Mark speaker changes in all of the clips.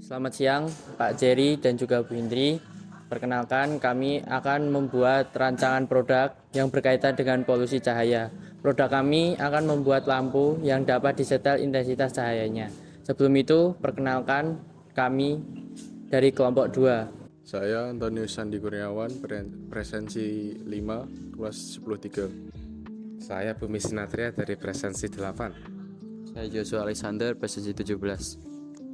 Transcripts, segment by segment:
Speaker 1: Selamat siang, Pak Jerry dan juga Bu Indri. Perkenalkan, kami akan membuat rancangan produk yang berkaitan dengan polusi cahaya. Produk kami akan membuat lampu yang dapat disetel intensitas cahayanya. Sebelum itu, perkenalkan kami dari kelompok 2.
Speaker 2: Saya Antonius Sandi Kurniawan, presensi 5, kelas 10-3.
Speaker 3: Saya Bumi Sinatria dari presensi 8.
Speaker 4: Saya Joshua Alexander, presensi 17.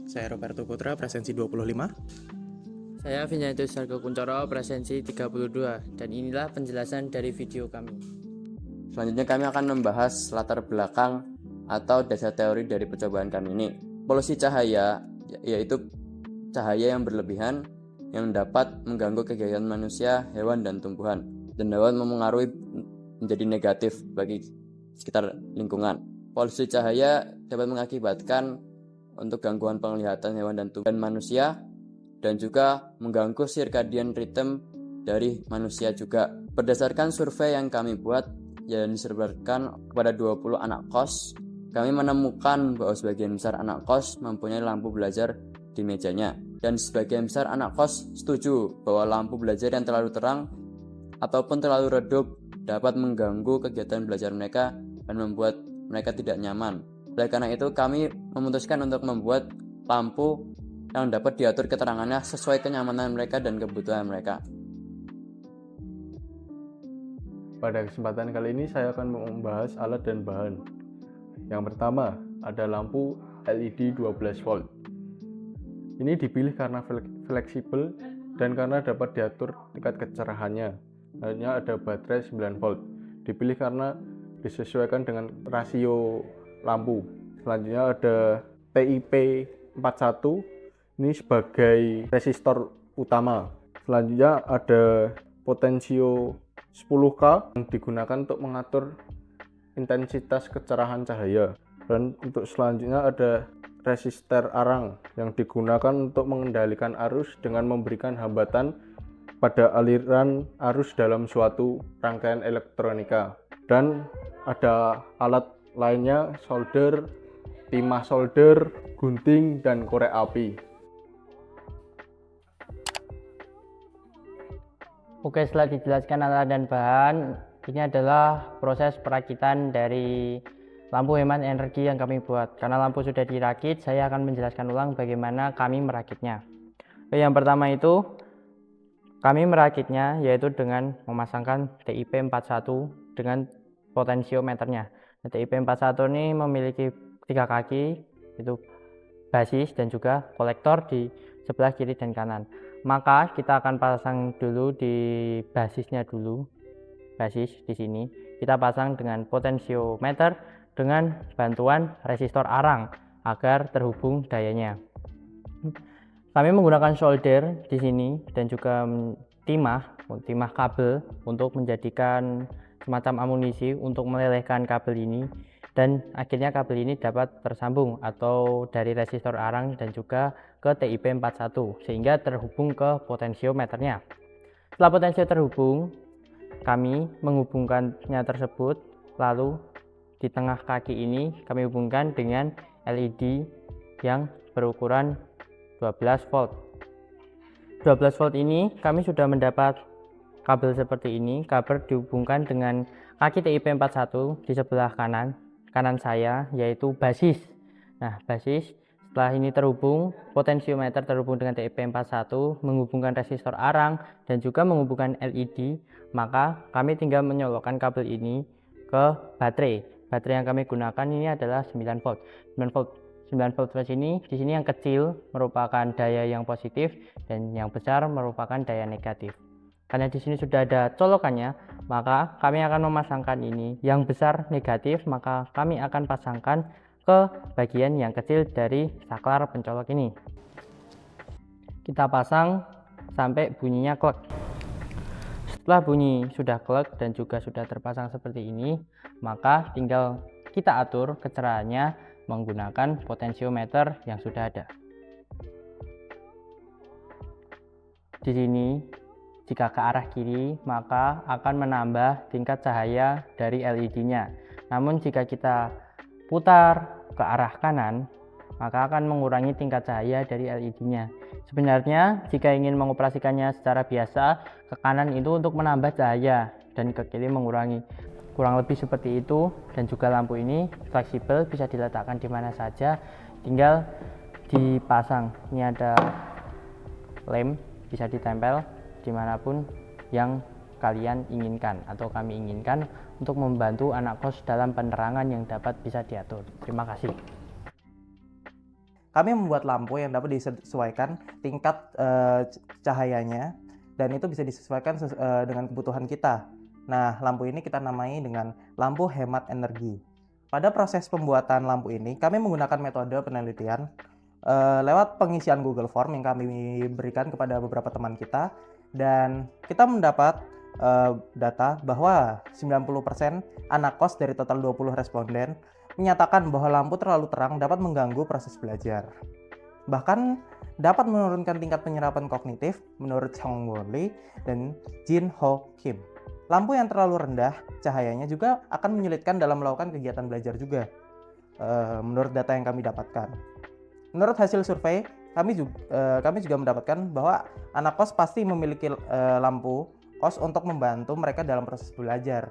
Speaker 5: Saya Roberto Putra, presensi 25.
Speaker 1: Saya Vinyanto Sargo Kuncoro, presensi 32. Dan inilah penjelasan dari video kami.
Speaker 4: Selanjutnya kami akan membahas latar belakang atau dasar teori dari percobaan kami ini. Polusi cahaya yaitu cahaya yang berlebihan yang dapat mengganggu kegiatan manusia, hewan, dan tumbuhan dan dapat memengaruhi menjadi negatif bagi sekitar lingkungan. Polusi cahaya dapat mengakibatkan untuk gangguan penglihatan hewan dan tumbuhan dan manusia dan juga mengganggu circadian rhythm dari manusia juga. Berdasarkan survei yang kami buat yang disebarkan kepada 20 anak kos, kami menemukan bahwa sebagian besar anak kos mempunyai lampu belajar di mejanya. Dan sebagian besar anak kos setuju bahwa lampu belajar yang terlalu terang ataupun terlalu redup dapat mengganggu kegiatan belajar mereka dan membuat mereka tidak nyaman. Oleh karena itu, kami memutuskan untuk membuat lampu yang dapat diatur keterangannya sesuai kenyamanan mereka dan kebutuhan mereka.
Speaker 2: Pada kesempatan kali ini saya akan membahas alat dan bahan. Yang pertama, ada lampu LED 12 volt. Ini dipilih karena fleksibel dan karena dapat diatur tingkat kecerahannya. Hanya ada baterai 9 volt. Dipilih karena disesuaikan dengan rasio lampu. Selanjutnya ada TIP 41. Ini sebagai resistor utama. Selanjutnya ada potensio 10K yang digunakan untuk mengatur intensitas kecerahan cahaya. Dan untuk selanjutnya ada resistor arang yang digunakan untuk mengendalikan arus dengan memberikan hambatan pada aliran arus dalam suatu rangkaian elektronika. Dan ada alat lainnya, solder, timah solder, gunting, dan korek api.
Speaker 1: Oke, setelah dijelaskan alat dan bahan, ini adalah proses perakitan dari lampu hemat energi yang kami buat. Karena lampu sudah dirakit, saya akan menjelaskan ulang bagaimana kami merakitnya. Yang pertama itu, kami merakitnya yaitu dengan memasangkan TIP 41 dengan potensiometernya. TIP 41 ini memiliki 3 kaki, itu basis dan juga kolektor di sebelah kiri dan kanan. Maka kita akan pasang dulu di basisnya dulu. Basis di sini kita pasang dengan potensiometer dengan bantuan resistor arang agar terhubung dayanya. Kami menggunakan solder di sini dan juga timah kabel untuk menjadikan semacam amunisi untuk melelehkan kabel ini, dan akhirnya kabel ini dapat tersambung atau dari resistor arang dan juga ke TIP 41 sehingga terhubung ke potensiometernya. Setelah potensio terhubung, kami menghubungkannya tersebut, lalu di tengah kaki ini kami hubungkan dengan LED yang berukuran 12 volt. 12 volt ini kami sudah mendapat kabel seperti ini. Kabel dihubungkan dengan kaki TIP 41 di sebelah kanan saya, yaitu basis. Nah, basis setelah ini terhubung, potensiometer terhubung dengan TIP 41, menghubungkan resistor arang dan juga menghubungkan LED, maka kami tinggal menyolokkan kabel ini ke baterai. Baterai yang kami gunakan ini adalah 9 volt. 9 volt ini di sini yang kecil merupakan daya yang positif dan yang besar merupakan daya negatif. Karena di sini sudah ada colokannya, maka kami akan memasangkan ini. Yang besar negatif, maka kami akan pasangkan ke bagian yang kecil dari saklar pencolok ini. Kita pasang sampai bunyinya klek. Setelah bunyi sudah klek dan juga sudah terpasang seperti ini, maka tinggal kita atur kecerahannya menggunakan potensiometer yang sudah ada. Di sini, jika ke arah kiri, maka akan menambah tingkat cahaya dari LED-nya. Namun jika kita putar ke arah kanan, maka akan mengurangi tingkat cahaya dari LED-nya. Sebenarnya jika ingin mengoperasikannya secara biasa, ke kanan itu untuk menambah cahaya dan ke kiri mengurangi. Kurang lebih seperti itu, dan juga lampu ini fleksibel, bisa diletakkan di mana saja, tinggal dipasang. Ini ada lem, bisa ditempel dimanapun yang kalian inginkan atau kami inginkan untuk membantu anak kos dalam penerangan yang dapat bisa diatur. Terima kasih.
Speaker 6: Kami membuat lampu yang dapat disesuaikan tingkat cahayanya, dan itu bisa disesuaikan dengan kebutuhan kita. Nah, lampu ini kita namai dengan lampu hemat energi. Pada proses pembuatan lampu ini, kami menggunakan metode penelitian lewat pengisian Google Form yang kami berikan kepada beberapa teman kita, dan kita mendapat data bahwa 90% anak kos dari total 20 responden menyatakan bahwa lampu terlalu terang dapat mengganggu proses belajar. Bahkan dapat menurunkan tingkat penyerapan kognitif menurut Chong Won Lee dan Jin Ho Kim. Lampu yang terlalu rendah cahayanya juga akan menyulitkan dalam melakukan kegiatan belajar juga, menurut data yang kami dapatkan. Menurut hasil survei, kami juga mendapatkan bahwa anak kos pasti memiliki lampu kos untuk membantu mereka dalam proses belajar.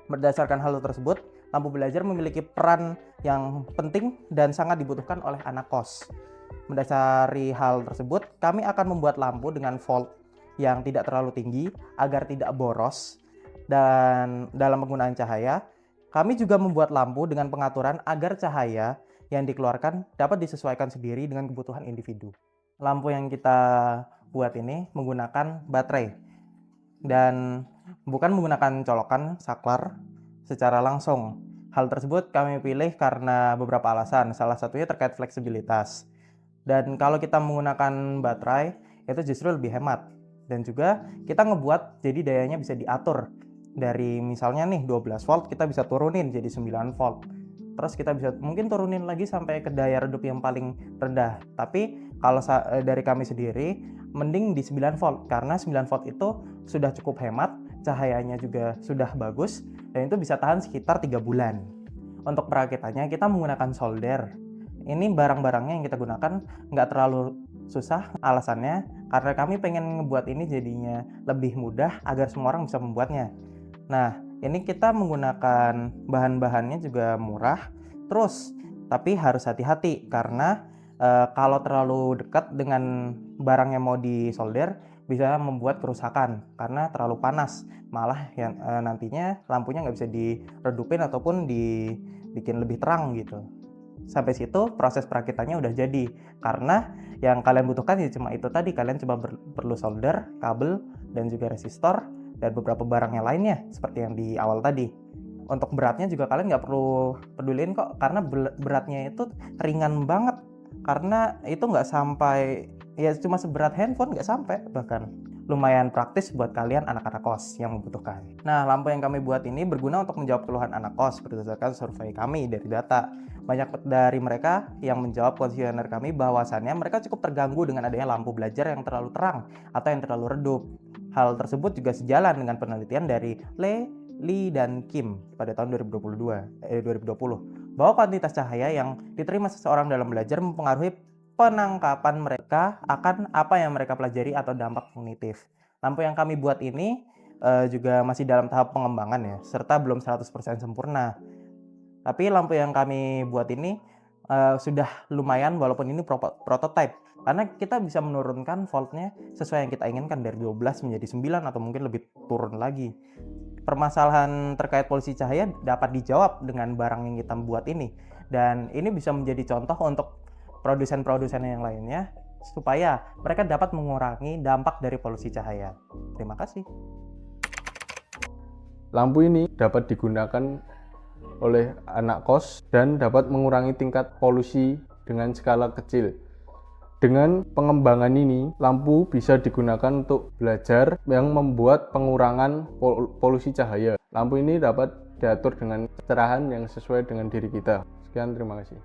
Speaker 6: Berdasarkan hal tersebut, lampu belajar memiliki peran yang penting dan sangat dibutuhkan oleh anak kos. Mendasari hal tersebut, kami akan membuat lampu dengan volt yang tidak terlalu tinggi agar tidak boros. Dan dalam penggunaan cahaya, kami juga membuat lampu dengan pengaturan agar cahaya yang dikeluarkan dapat disesuaikan sendiri dengan kebutuhan individu. Lampu yang kita buat ini menggunakan baterai dan bukan menggunakan colokan saklar secara langsung. Hal tersebut kami pilih karena beberapa alasan, salah satunya terkait fleksibilitas. Dan kalau kita menggunakan baterai, itu justru lebih hemat. Dan juga kita ngebuat jadi dayanya bisa diatur. Dari misalnya nih 12 volt, kita bisa turunin jadi 9 volt. Terus kita bisa mungkin turunin lagi sampai ke daya redup yang paling rendah. Tapi kalau dari kami sendiri, mending di 9 volt. Karena 9 volt itu sudah cukup hemat, cahayanya juga sudah bagus, dan itu bisa tahan sekitar 3 bulan. Untuk perakitannya kita menggunakan solder. Ini barang-barangnya yang kita gunakan nggak terlalu susah, alasannya karena kami pengen ngebuat ini jadinya lebih mudah agar semua orang bisa membuatnya. Nah, ini kita menggunakan bahan-bahannya juga murah, terus tapi harus hati-hati karena kalau terlalu dekat dengan barang yang mau disolder bisa membuat kerusakan karena terlalu panas, malah yang nantinya lampunya nggak bisa diredupin ataupun dibikin lebih terang gitu. Sampai situ proses perakitannya udah jadi, karena yang kalian butuhkan ya cuma itu tadi, kalian cuma perlu solder, kabel, dan juga resistor, dan beberapa barangnya lainnya seperti yang di awal tadi. Untuk beratnya juga kalian nggak perlu pedulin kok, karena beratnya itu ringan banget, karena itu nggak sampai, ya cuma seberat handphone, nggak sampai bahkan. Lumayan praktis buat kalian anak-anak kos yang membutuhkan. Nah, lampu yang kami buat ini berguna untuk menjawab keluhan anak kos berdasarkan survei kami dari data. Banyak dari mereka yang menjawab kuesioner kami bahwasannya mereka cukup terganggu dengan adanya lampu belajar yang terlalu terang atau yang terlalu redup. Hal tersebut juga sejalan dengan penelitian dari Lee dan Kim pada tahun 2020 bahwa kuantitas cahaya yang diterima seseorang dalam belajar mempengaruhi penangkapan mereka akan apa yang mereka pelajari atau dampak kognitif. Lampu yang kami buat ini juga masih dalam tahap pengembangan ya, serta belum 100% sempurna. Tapi lampu yang kami buat ini sudah lumayan walaupun ini prototype, karena kita bisa menurunkan voltnya sesuai yang kita inginkan dari 12 menjadi 9 atau mungkin lebih turun lagi. Permasalahan terkait polusi cahaya dapat dijawab dengan barang yang kita buat ini, dan ini bisa menjadi contoh untuk produsen-produsen yang lainnya supaya mereka dapat mengurangi dampak dari polusi cahaya. Terima kasih.
Speaker 2: Lampu ini dapat digunakan oleh anak kos dan dapat mengurangi tingkat polusi dengan skala kecil. Dengan pengembangan ini, lampu bisa digunakan untuk belajar yang membuat pengurangan polusi cahaya. Lampu ini dapat diatur dengan kecerahan yang sesuai dengan diri kita. Sekian, terima kasih.